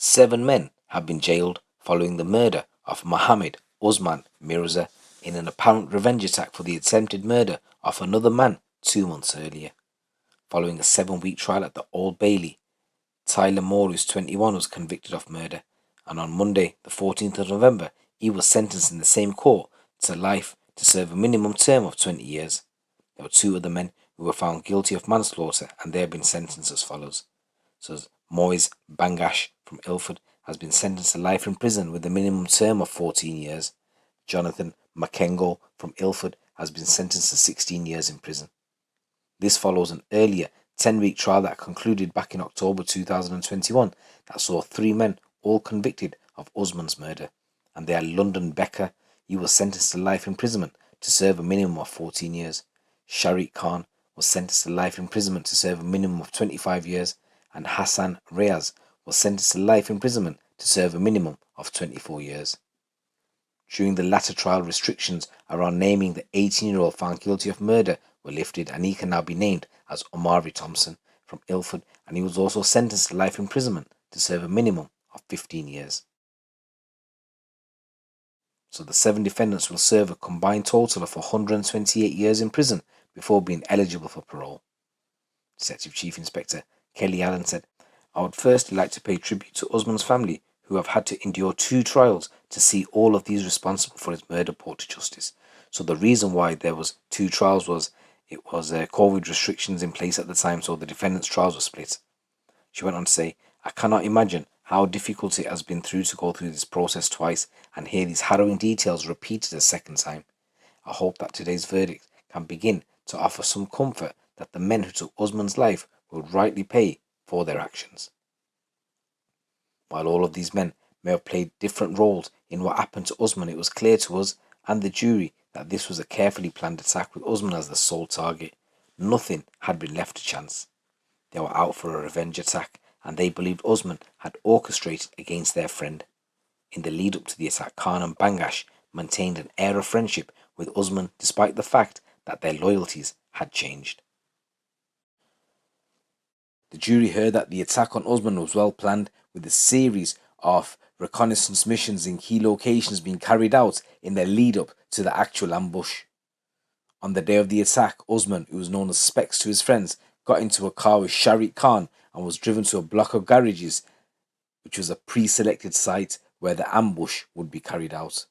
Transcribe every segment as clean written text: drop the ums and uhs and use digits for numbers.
7 men have been jailed following the murder of Mohammed Usman Mirza in an apparent revenge attack for the attempted murder of another man 2 months earlier. Following a 7-week trial at the Old Bailey, Tyler Moore, who's 21, was convicted of murder, and on Monday, the 14th of November, he was sentenced in the same court to life to serve a minimum term of 20 years. There were 2 other men who were found guilty of manslaughter, and they have been sentenced as follows. So Moeez Bangash from Ilford has been sentenced to life in prison with a minimum term of 14 years. Jonathan Makengo from Ilford has been sentenced to 16 years in prison. This follows an earlier 10-week trial that concluded back in October 2021 that saw 3 men all convicted of Usman's murder, and they are London Beqa. He was sentenced to life imprisonment to serve a minimum of 14 years. Shariq Khan was sentenced to life imprisonment to serve a minimum of 25 years, and Hassan Riaz was sentenced to life imprisonment to serve a minimum of 24 years. During the latter trial, restrictions around naming the 18-year-old found guilty of murder were lifted, and he can now be named as Omari Thompson from Ilford, and he was also sentenced to life imprisonment to serve a minimum of 15 years. So the 7 defendants will serve a combined total of 128 years in prison before being eligible for parole. Detective Chief Inspector Kelly Allen said, "I would firstly like to pay tribute to Usman's family, who have had to endure 2 trials to see all of these responsible for his murder brought to justice." So the reason why there was 2 trials was it was COVID restrictions in place at the time, so the defendants' trials were split. She went on to say, "I cannot imagine how difficult it has been to go through this process twice and hear these harrowing details repeated a second time. I hope that today's verdict can begin to offer some comfort that the men who took Usman's life will rightly pay for their actions." While all of these men may have played different roles in what happened to Usman, it was clear to us and the jury that this was a carefully planned attack with Usman as the sole target. Nothing had been left to chance. They were out for a revenge attack, and they believed Usman had orchestrated against their friend. In the lead up to the attack, Khan and Bangash maintained an air of friendship with Usman despite the fact that their loyalties had changed. The jury heard that the attack on Usman was well planned, with a series of reconnaissance missions in key locations being carried out in the lead up to the actual ambush. On the day of the attack, Usman, who was known as Specs to his friends, got into a car with Shariq Khan and was driven to a block of garages, which was a pre-selected site where the ambush would be carried out.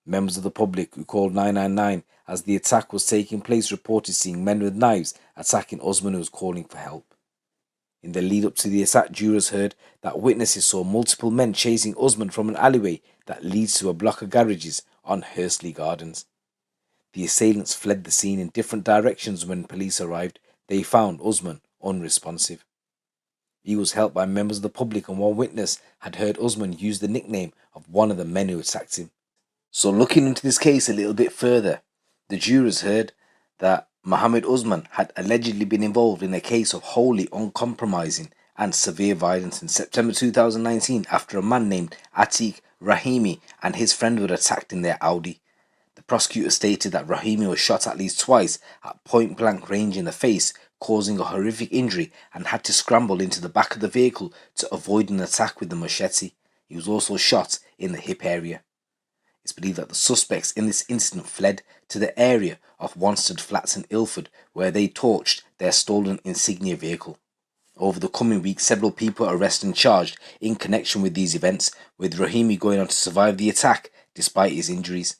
Members of the public who called 999 as the attack was taking place reported seeing men with knives attacking Usman, who was calling for help. In the lead up to the attack, jurors heard that witnesses saw multiple men chasing Usman from an alleyway that leads to a block of garages on Hursley Gardens. The assailants fled the scene in different directions. When police arrived, they found Usman unresponsive. He was helped by members of the public, and one witness had heard Usman use the nickname of one of the men who attacked him. So looking into this case a little bit further, the jurors heard that Mohammed Usman had allegedly been involved in a case of wholly uncompromising and severe violence in September 2019 after a man named Atiq Rahimi and his friend were attacked in their Audi. The prosecutor stated that Rahimi was shot at least twice at point blank range in the face, causing a horrific injury, and had to scramble into the back of the vehicle to avoid an attack with the machete. He was also shot in the hip area. It's believed that the suspects in this incident fled to the area of Wanstead Flats in Ilford, where they torched their stolen insignia vehicle. Over the coming weeks, several people were arrested and charged in connection with these events, with Rahimi going on to survive the attack despite his injuries.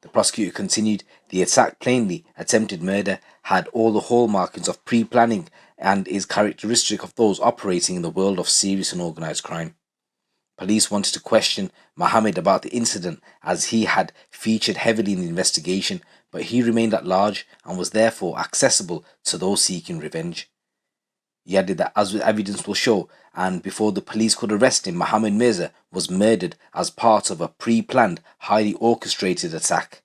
The prosecutor continued, "The attack, plainly attempted murder, had all the hallmarkings of pre-planning and is characteristic of those operating in the world of serious and organised crime." Police wanted to question Mohammed about the incident as he had featured heavily in the investigation, but he remained at large and was therefore accessible to those seeking revenge. He added that, as evidence will show, and before the police could arrest him, Mohammed Mirza was murdered as part of a pre-planned, highly orchestrated attack.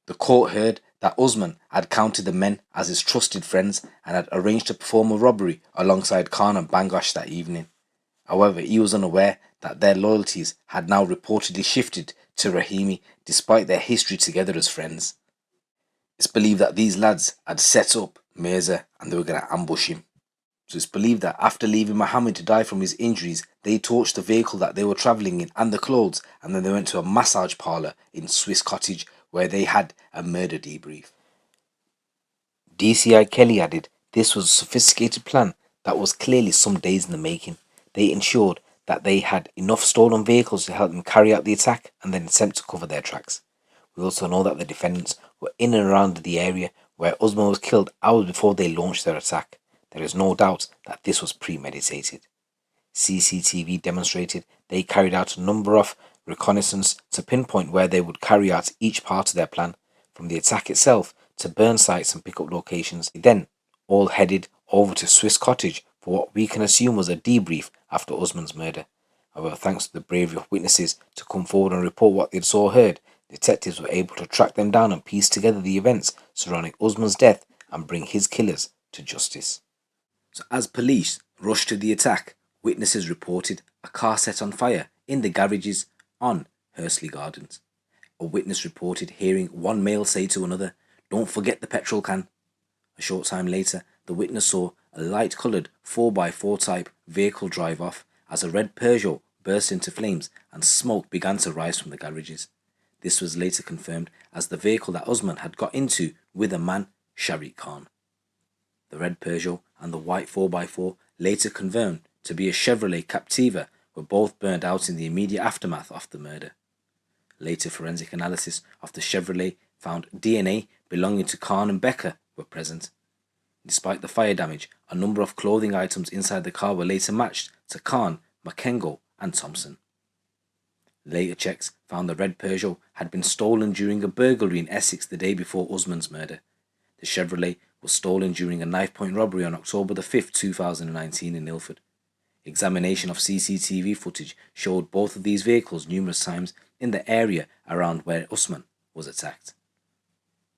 The court heard that Usman had counted the men as his trusted friends and had arranged to perform a robbery alongside Khan and Bangash that evening. However, he was unaware that their loyalties had now reportedly shifted to Rahimi despite their history together as friends. It's believed that these lads had set up Mirza and they were going to ambush him. So it's believed that after leaving Mohammed to die from his injuries, they torched the vehicle that they were travelling in and the clothes, and then they went to a massage parlour in Swiss Cottage where they had a murder debrief. DCI Kelly added, this was a sophisticated plan that was clearly some days in the making. They ensured that they had enough stolen vehicles to help them carry out the attack and then attempt to cover their tracks. We also know that the defendants were in and around the area where Usman was killed hours before they launched their attack. There is no doubt that this was premeditated. CCTV demonstrated they carried out a number of reconnaissance to pinpoint where they would carry out each part of their plan, from the attack itself to burn sites and pickup locations. They then all headed over to Swiss Cottage for what we can assume was a debrief after Usman's murder. However, thanks to the bravery of witnesses to come forward and report what they saw or heard, detectives were able to track them down and piece together the events surrounding Usman's death and bring his killers to justice. So as police rushed to the attack, witnesses reported a car set on fire in the garages on Hursley Gardens. A witness reported hearing one male say to another, "Don't forget the petrol can." A short time later, the witness saw a light-coloured 4x4 type vehicle drive off as a red Peugeot burst into flames and smoke began to rise from the garages. This was later confirmed as the vehicle that Usman had got into with a man, Shariq Khan. The red Peugeot and the white 4x4, later confirmed to be a Chevrolet Captiva, were both burned out in the immediate aftermath of the murder. Later forensic analysis of the Chevrolet found DNA belonging to Khan and Beqa were present. Despite the fire damage, a number of clothing items inside the car were later matched to Khan, Makengo and Thompson. Later checks found the red Peugeot had been stolen during a burglary in Essex the day before Usman's murder. The Chevrolet was stolen during a knife-point robbery on October the 5th, 2019 in Ilford. Examination of CCTV footage showed both of these vehicles numerous times in the area around where Usman was attacked.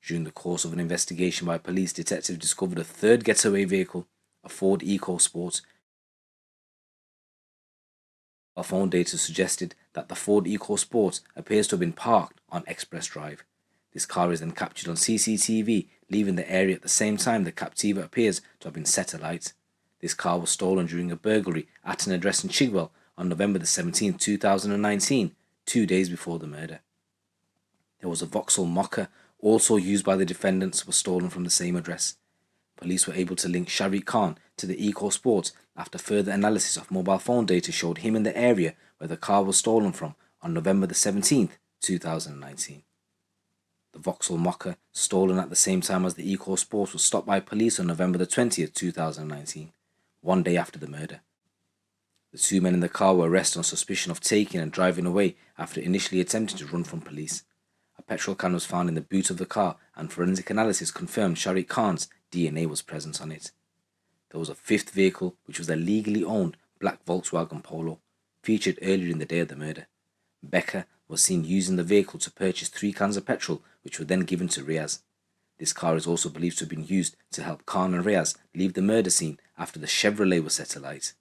During the course of an investigation by police, detectives discovered a third getaway vehicle, a Ford EcoSport. Our phone data suggested that the Ford EcoSport appears to have been parked on Express Drive. This car is then captured on CCTV, leaving the area at the same time the Captiva appears to have been set alight. This car was stolen during a burglary at an address in Chigwell on November the 17th, 2019, 2 days before the murder. There was a Vauxhall Mocha, also used by the defendants, was stolen from the same address. Police were able to link Shariq Khan to the EcoSport after further analysis of mobile phone data showed him in the area where the car was stolen from on November the 17th, 2019. The Vauxhall Mocha, stolen at the same time as the EcoSport, was stopped by police on November the 20th, 2019, 1 day after the murder. The two men in the car were arrested on suspicion of taking and driving away after initially attempting to run from police. A petrol can was found in the boot of the car, and forensic analysis confirmed Shariq Khan's DNA was present on it. There was a fifth vehicle, which was a legally owned black Volkswagen Polo, featured earlier in the day of the murder. Beqa was seen using the vehicle to purchase 3 cans of petrol, which were then given to Riaz. This car is also believed to have been used to help Khan and Riaz leave the murder scene after the Chevrolet was set alight.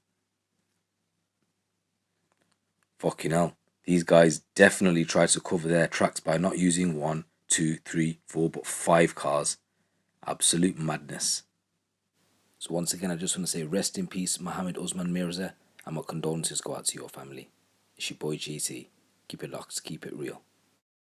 Fucking hell, these guys definitely tried to cover their tracks by not using 1, 2, 3, 4, but 5 cars. Absolute madness. So once again, I just want to say rest in peace, Mohammed Usman Mirza, and my condolences go out to your family. It's your boy GT. Keep it locked, keep it real.